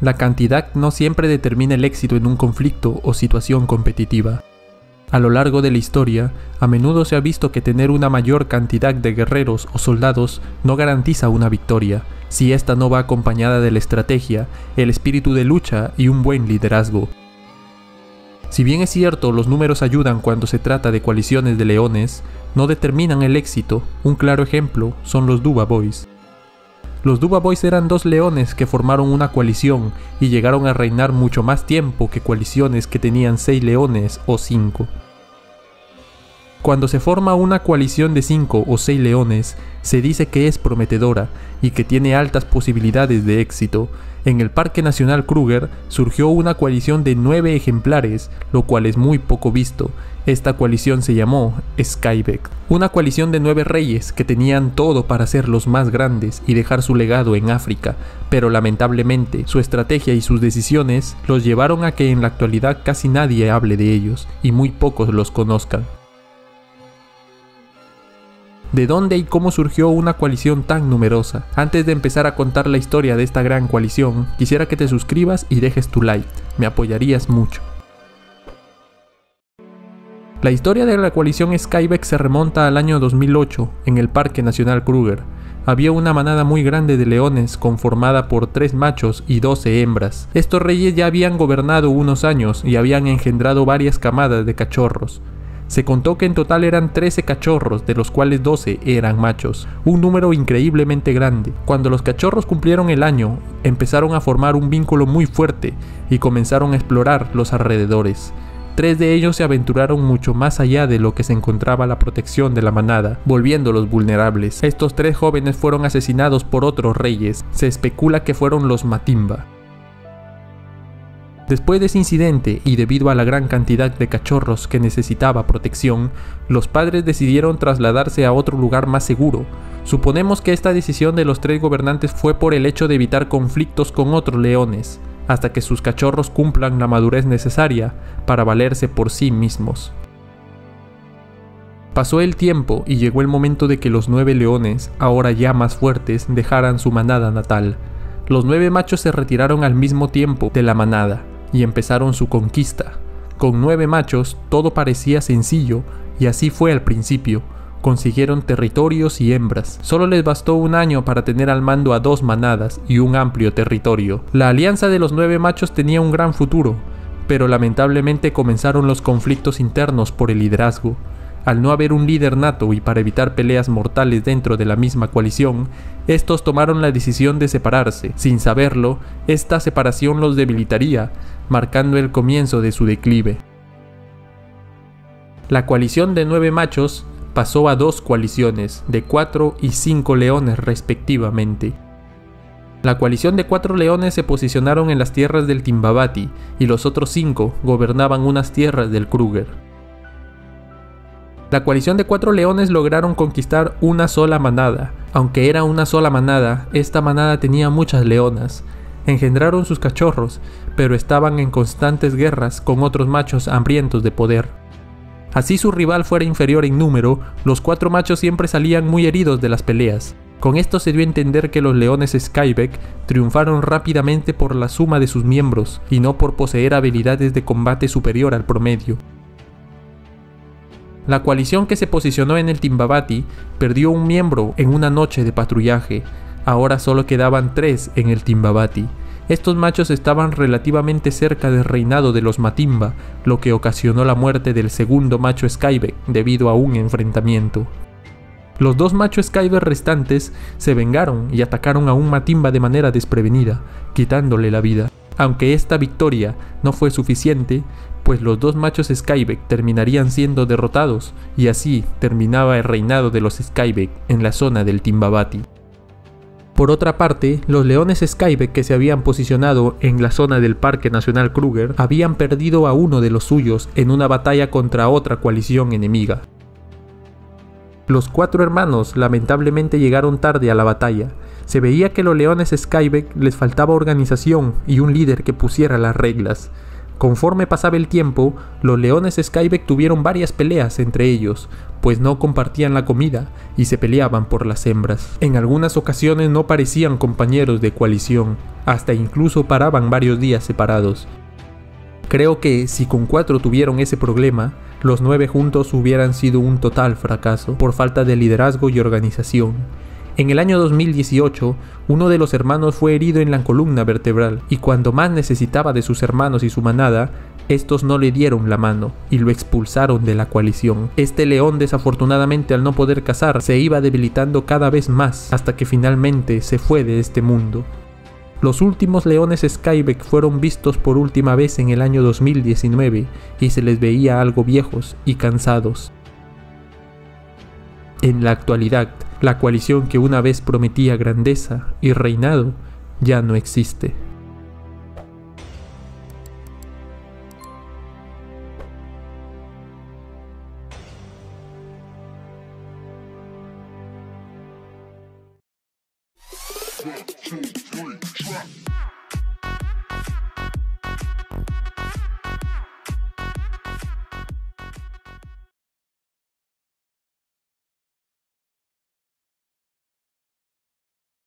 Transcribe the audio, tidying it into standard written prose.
La cantidad no siempre determina el éxito en un conflicto o situación competitiva. A lo largo de la historia, a menudo se ha visto que tener una mayor cantidad de guerreros o soldados no garantiza una victoria, si esta no va acompañada de la estrategia, el espíritu de lucha y un buen liderazgo. Si bien es cierto, los números ayudan cuando se trata de coaliciones de leones, no determinan el éxito. Un claro ejemplo son los Duba Boys. Los Duba Boys eran dos leones que formaron una coalición y llegaron a reinar mucho más tiempo que coaliciones que tenían 6 leones o 5. Cuando se forma una coalición de 5 o 6 leones, se dice que es prometedora y que tiene altas posibilidades de éxito. En el Parque Nacional Kruger surgió una coalición de 9 ejemplares, lo cual es muy poco visto. Esta coalición se llamó Skybek. Una coalición de 9 reyes que tenían todo para ser los más grandes y dejar su legado en África, pero lamentablemente su estrategia y sus decisiones los llevaron a que en la actualidad casi nadie hable de ellos y muy pocos los conozcan. ¿De dónde y cómo surgió una coalición tan numerosa? Antes de empezar a contar la historia de esta gran coalición, quisiera que te suscribas y dejes tu like, me apoyarías mucho. La historia de la coalición Skybek se remonta al año 2008, en el Parque Nacional Kruger. Había una manada muy grande de leones conformada por 3 machos y 12 hembras. Estos reyes ya habían gobernado unos años y habían engendrado varias camadas de cachorros. Se contó que en total eran 13 cachorros, de los cuales 12 eran machos, un número increíblemente grande. Cuando los cachorros cumplieron el año, empezaron a formar un vínculo muy fuerte y comenzaron a explorar los alrededores. 3 de ellos se aventuraron mucho más allá de lo que se encontraba la protección de la manada, volviéndolos vulnerables. Estos 3 jóvenes fueron asesinados por otros reyes, se especula que fueron los Matimba. Después de ese incidente y debido a la gran cantidad de cachorros que necesitaba protección, los padres decidieron trasladarse a otro lugar más seguro. Suponemos que esta decisión de los 3 gobernantes fue por el hecho de evitar conflictos con otros leones, hasta que sus cachorros cumplan la madurez necesaria para valerse por sí mismos. Pasó el tiempo y llegó el momento de que los 9 leones, ahora ya más fuertes, dejaran su manada natal. Los 9 machos se retiraron al mismo tiempo de la manada y empezaron su conquista. Con 9 machos todo parecía sencillo y así fue al principio. Consiguieron territorios y hembras. Solo les bastó un año para tener al mando a 2 manadas y un amplio territorio. La alianza de los 9 machos tenía un gran futuro, pero lamentablemente comenzaron los conflictos internos por el liderazgo. Al no haber un líder nato y para evitar peleas mortales dentro de la misma coalición, estos tomaron la decisión de separarse. Sin saberlo, esta separación los debilitaría, marcando el comienzo de su declive. La coalición de 9 machos pasó a 2 coaliciones, de 4 y 5 leones respectivamente. La coalición de 4 leones se posicionaron en las tierras del Timbavati y los otros 5 gobernaban unas tierras del Kruger. La coalición de 4 leones lograron conquistar una sola manada. Aunque era una sola manada, esta manada tenía muchas leonas. Engendraron sus cachorros, pero estaban en constantes guerras con otros machos hambrientos de poder. Así su rival fuera inferior en número, los 4 machos siempre salían muy heridos de las peleas. Con esto se dio a entender que los leones Skybek triunfaron rápidamente por la suma de sus miembros y no por poseer habilidades de combate superior al promedio. La coalición que se posicionó en el Timbavati perdió un miembro en una noche de patrullaje. Ahora solo quedaban 3 en el Timbavati. Estos machos estaban relativamente cerca del reinado de los Matimba, lo que ocasionó la muerte del segundo macho Skybek debido a un enfrentamiento. Los 2 machos Skybek restantes se vengaron y atacaron a un Matimba de manera desprevenida, quitándole la vida. Aunque esta victoria no fue suficiente, pues los 2 machos Skybek terminarían siendo derrotados y así terminaba el reinado de los Skybek en la zona del Timbavati. Por otra parte, los leones Skybek que se habían posicionado en la zona del Parque Nacional Kruger habían perdido a uno de los suyos en una batalla contra otra coalición enemiga. Los 4 hermanos lamentablemente llegaron tarde a la batalla. Se veía que a los leones Skybek les faltaba organización y un líder que pusiera las reglas. Conforme pasaba el tiempo, los leones Skybeck tuvieron varias peleas entre ellos, pues no compartían la comida y se peleaban por las hembras. En algunas ocasiones no parecían compañeros de coalición, hasta incluso paraban varios días separados. Creo que si con 4 tuvieron ese problema, los 9 juntos hubieran sido un total fracaso, por falta de liderazgo y organización. En el año 2018, uno de los hermanos fue herido en la columna vertebral, y cuando más necesitaba de sus hermanos y su manada, estos no le dieron la mano y lo expulsaron de la coalición. Este león, desafortunadamente, al no poder cazar, se iba debilitando cada vez más hasta que finalmente se fue de este mundo. Los últimos leones Skybeck fueron vistos por última vez en el año 2019 y se les veía algo viejos y cansados. En la actualidad, la coalición que una vez prometía grandeza y reinado ya no existe. One, two, three, drop.